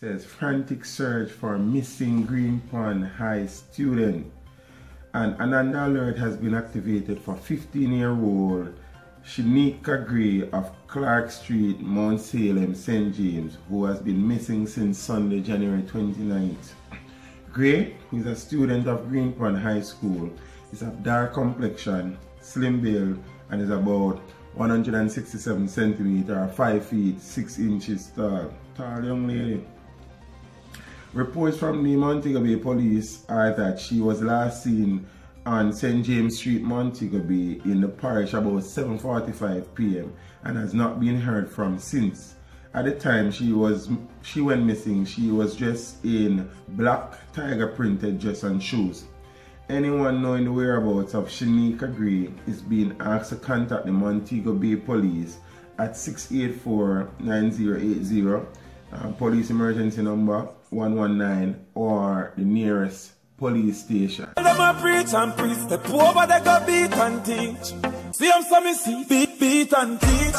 says frantic search for missing Green Pond High student. And an alert has been activated for 15-year-old SHINEKA Gray of Clark Street, Mount Salem, St. James, who has been missing since Sunday, January 29th. Gray, who is a student of Green Pond High School, is of dark complexion, slim build, and is about 167 centimeters or 5 feet 6 inches tall. Tall young lady. Reports from the Montego Bay police are that she was last seen on St. James Street, Montego Bay in the parish about 7:45 p.m. and has not been heard from since. At the time she went missing, she was dressed in black tiger printed dress and shoes. Anyone knowing the whereabouts of SHINEKA Gray is being asked to contact the Montego Bay police at 684-9080, police emergency number 119, or the nearest police station. Them a preach and preach, step over they go beat and teach. See them so me see, beat and teach.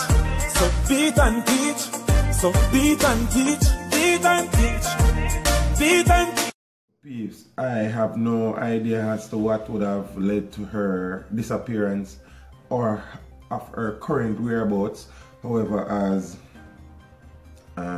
So beat and teach, so beat and teach, beat and teach, beat and teach. Peeps, I have no idea as to what would have led to her disappearance or of her current whereabouts. However, as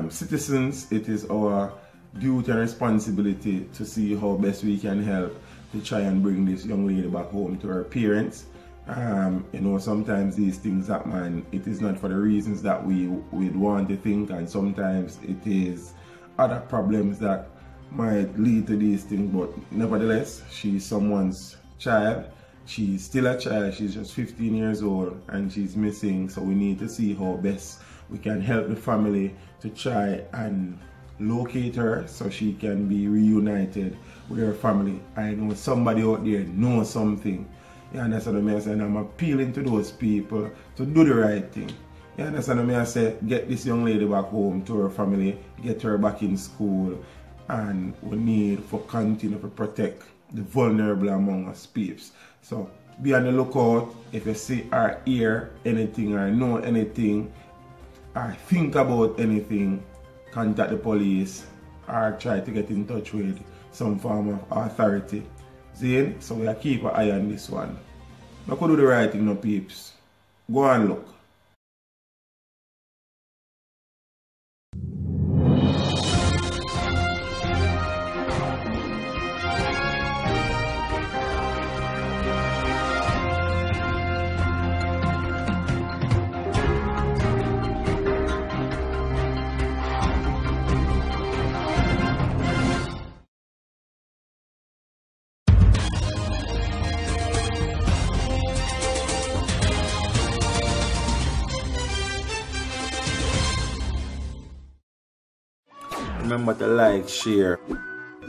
citizens, it is our duty and responsibility to see how best we can help to try and bring this young lady back home to her parents. You know, sometimes these things happen. It is not for the reasons that we'd want to think, and sometimes it is other problems that might lead to these things. But nevertheless, she's someone's child. She's still a child. She's just 15 years old and she's missing. So we need to see how best we can help the family to try and locate her so she can be reunited with her family. I know somebody out there knows something. You understand what I'm saying? I'm appealing to those people to do the right thing. You understand what I'm saying? Get this young lady back home to her family, get her back in school, and we need to continue to protect the vulnerable among us peeps. So be on the lookout. If you see or hear anything or know anything or think about anything, contact the police or try to get in touch with some form of authority. See? So we keep an eye on this one. Now could do the right thing, no peeps. Go and look. Remember to like, share,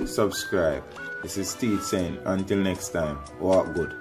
subscribe. This is Steve saying, until next time, walk good.